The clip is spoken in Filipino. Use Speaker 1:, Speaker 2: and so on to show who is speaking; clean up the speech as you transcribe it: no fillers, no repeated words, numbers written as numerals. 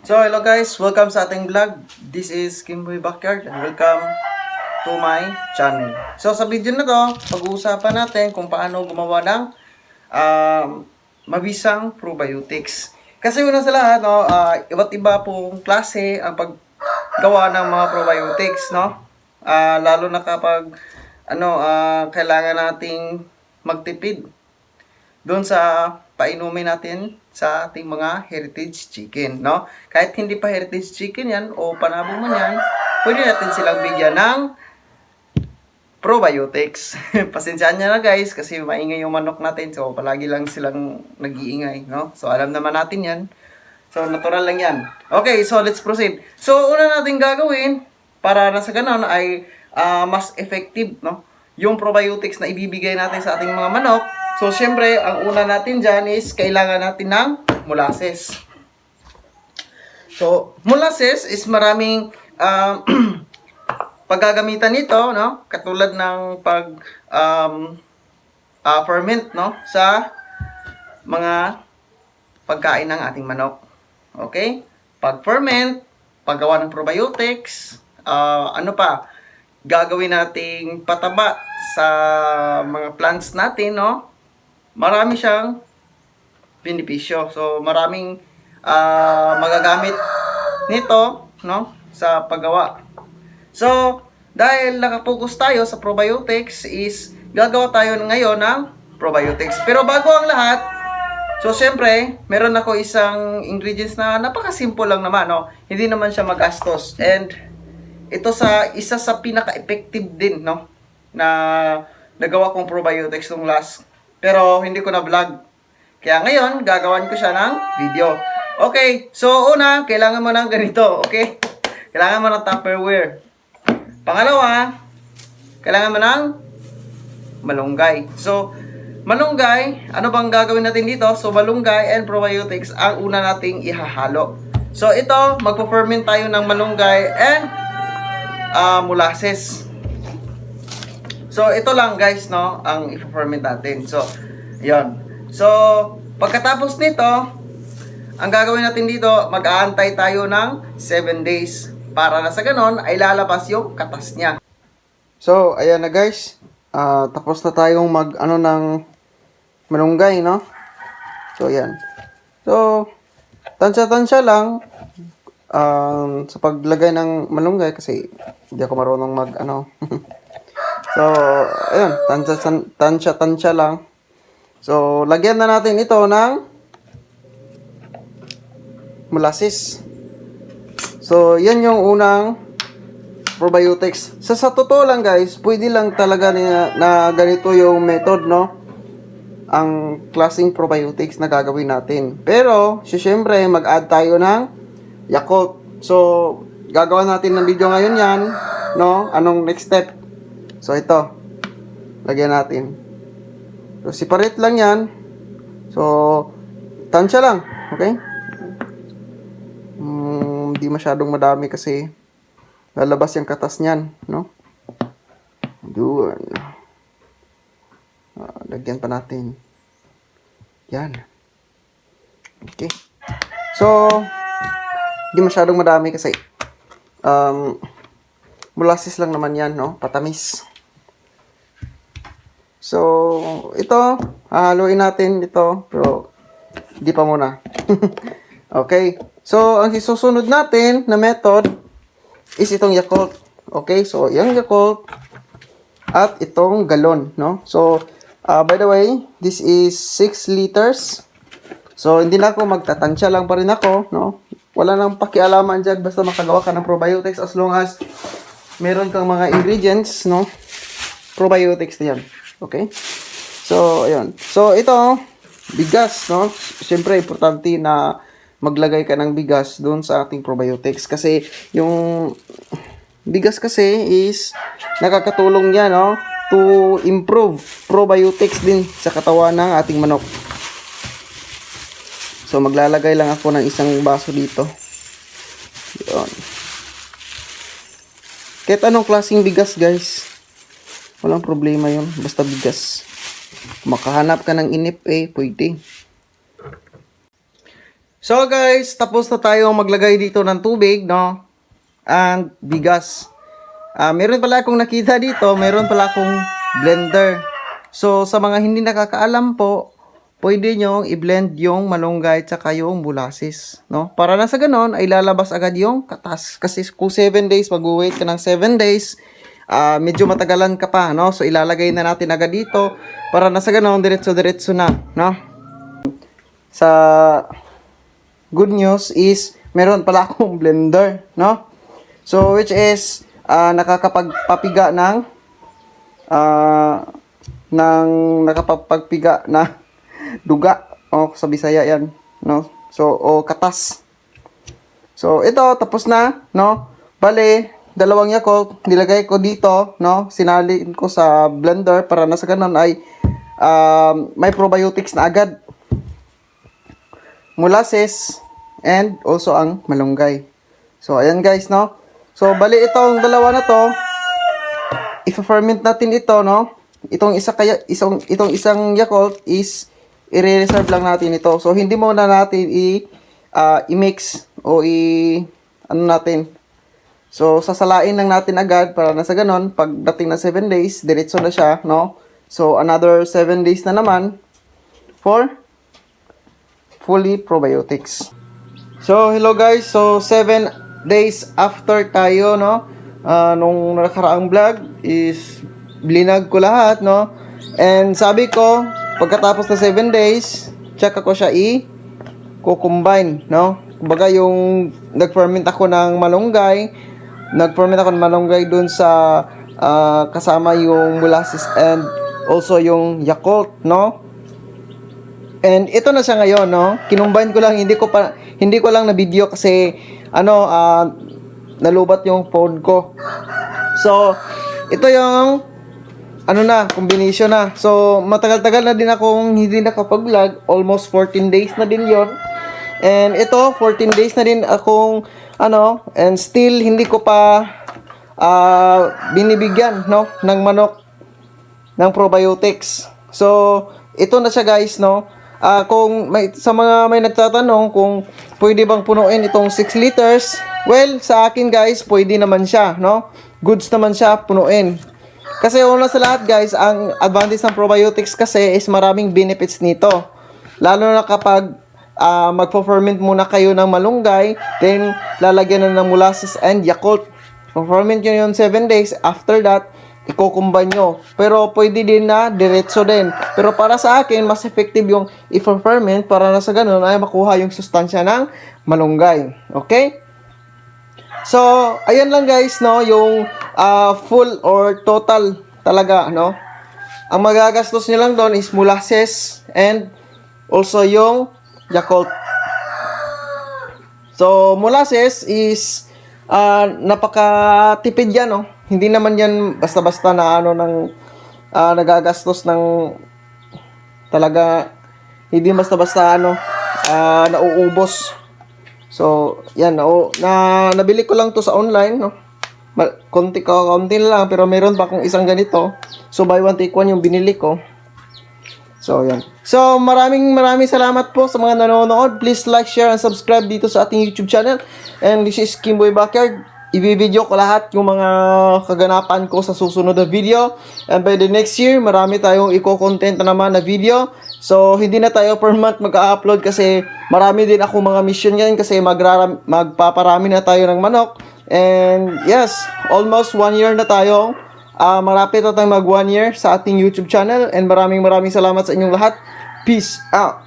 Speaker 1: So, hello guys, welcome sa ating vlog. This is Kimboy Backyard and welcome to my channel. So, sa video na to, pag-uusapan natin kung paano gumawa ng um, mabisang probiotics. Kasi una sa lahat, no, iba't iba pong klase ang paggawa ng mga probiotics, no? Lalo na kapag kailangan nating magtipid doon sa painumin natin sa ating mga heritage chicken, no? Kahit hindi pa heritage chicken yan o panabong man yan, pwede natin silang bigyan ng probiotics. Pasensyahan nyo na guys kasi maingay yung manok natin, so palagi lang silang nag-iingay, no? So alam naman natin yan. So natural lang yan. Okay, so let's proceed. So una natin gagawin para na sa ganon ay mas effective, no? Yung probiotics na ibibigay natin sa ating mga manok. So, syempre, ang una natin dyan is kailangan natin ng molasses. So, molasses is maraming paggagamitan nito, no? Katulad ng ferment, no? Sa mga pagkain ng ating manok. Okay? Pag-ferment, paggawa ng probiotics, gagawin nating pataba sa mga plants natin, no? Marami siyang benepisyo. So, maraming magagamit nito, no, sa paggawa. So, dahil nakapokus tayo sa probiotics is gagawa tayo ngayon ng probiotics. Pero bago ang lahat, so syempre, meron ako isang ingredients na napaka-simple lang naman, no. Hindi naman siya magastos. And ito isa sa pinaka-effective din, no, na nagawa kong probiotics nung last. Pero hindi ko na vlog. Kaya ngayon, gagawan ko siya ng video. Okay, so una, kailangan mo ng ganito, okay? Kailangan mo ng Tupperware. Pangalawa, kailangan mo ng malunggay. So, malunggay, ano bang gagawin natin dito? So, malunggay and probiotics ang una nating ihahalo. So, ito, magpo-ferment tayo ng malunggay and molasses. So, ito lang guys, no, ang i-ferment natin. So, yon. So, pagkatapos nito, ang gagawin natin dito, mag-aantay tayo ng 7 days. Para na sa ganon, ay lalabas yung katas niya. So, ayan na guys. Tapos na tayong ng malunggay, no? So, ayan. So, tansya-tansya lang sa paglagay ng malunggay kasi hindi ako marunong So, ayun, tansya lang. So, lagyan na natin ito ng molasses. So, yan yung unang probiotics. Sa totoo lang guys, pwede lang talaga na ganito yung method, no? Ang klaseng probiotics na gagawin natin. Pero, syempre, mag-add tayo ng Yakult. So, gagawa natin ng video ngayon yan, no? Anong next step? So, ito. Lagyan natin. So, separate lang yan. So, tansya lang. Okay? Hindi masyadong madami kasi lalabas yung katas niyan, no? Doon. Lagyan pa natin. Yan. Okay. So, hindi masyadong madami kasi molasses lang naman yan, no? Patamis. So, ito, haluin natin ito, pero hindi pa muna. Okay. So, ang susunod natin na method is itong Yakult. Okay? So, yung Yakult at itong galon, no? So, by the way, this is 6 liters. So, hindi na ako magtatansya lang pa rin ako, no? Wala nang pakialaman dyan, basta makagawa ka ng probiotics as long as meron kang mga ingredients, no? Probiotics na yan. Okay? So, ayun. So, ito, bigas, no? Siyempre, importante na maglagay ka ng bigas doon sa ating probiotics. Kasi, yung bigas kasi is nakakatulong yan, no? To improve probiotics din sa katawan ng ating manok. So, maglalagay lang ako ng isang baso dito. Yun. Kahit anong klaseng bigas, guys. Walang problema yun. Basta bigas. Kung makahanap ka ng inip, pwede. So guys, tapos na tayo maglagay dito ng tubig, no? And bigas. Meron pala akong nakita dito, meron pala akong blender. So sa mga hindi nakakaalam po, pwede nyo i-blend yung malunggay tsaka yung molasses, no? Para na sa ganon ay lalabas agad yung katas. Kasi kung 7 days, mag-wait ka ng 7 days, medyo matagalan ka pa, no? So ilalagay na natin agad dito para na sa ganon diretso-diretso na, no? Sa good news is meron pala akong blender, no? So which is nakakapagpapiga ng nakapagpapiga na duga o sa Bisaya yan, no? So o katas. So ito tapos na, no? Bale, dalawang Yakult nilagay ko dito, no? Sinalin ko sa blender para na sa ganun ay may probiotics na agad. Molasses and also ang malunggay. So ayan guys, no? So bali itong dalawa na to, i-ferment natin ito, no? Itong isang Yakult is i-reserve lang natin ito. So hindi muna natin i-mix o natin. So sasalain lang natin agad para na sa ganon pagdating na 7 days, diretso na siya, no? So another 7 days na naman for fully probiotics. So hello guys, so 7 days after tayo, no? Nung nakaraang vlog is blinag ko lahat, no? And sabi ko, pagkatapos na 7 days, check ako siya i-combine, no? Kumbaga yung nag-ferment ako ng malunggay dun sa kasama yung molasses and also yung Yakult, no? And ito na siya ngayon, no? Kinumbine ko lang, hindi ko lang na video kasi nalubat yung phone ko. So, ito yung combination na. So, matagal-tagal na din akong hindi nakapag-vlog. Almost 14 days na din yon. And ito, 14 days na din akong, and still, hindi ko pa binibigyan, no, ng manok ng probiotics. So, ito na siya guys, no. Kung sa mga may nagtatanong kung pwede bang punuin itong 6 liters, well, sa akin guys, pwede naman siya, no. Goods naman siya punuin. Kasi una sa lahat guys, ang advantage ng probiotics kasi is maraming benefits nito. Lalo na kapag magpo-ferment muna kayo ng malunggay, then lalagyan na ng molasses and Yakult. Po-ferment nyo yun 7 days, after that, i-combine nyo. Pero pwede din na diretso din. Pero para sa akin, mas effective yung i-ferment para na sa ganun ay makuha yung sustansya ng malunggay. Okay? So, ayan lang guys, no, yung full or total talaga, no. Ang magagastos nyo lang doon is molasses and also yung Yakult. So, molasses is napakatipid yan, no. Hindi naman yan basta-basta na nagagastos ng talaga, hindi basta-basta nauubos. So, yan, nabili ko lang to sa online, no. Konti na lang, pero meron pa akong isang ganito. So, buy one take one yung binili ko. So, yan. So, maraming salamat po sa mga nanonood. Please like, share, and subscribe dito sa ating YouTube channel. And this is Kimboy Backyard. I-video ko lahat yung mga kaganapan ko sa susunod na video. And by the next year, marami tayong i-content na naman na video. So, hindi na tayo per month mag-upload kasi marami din ako mga mission yan kasi magpaparami na tayo ng manok. And yes, almost 1 year na tayo. Marapit na tayong mag 1 year sa ating YouTube channel. And maraming salamat sa inyong lahat. Peace out!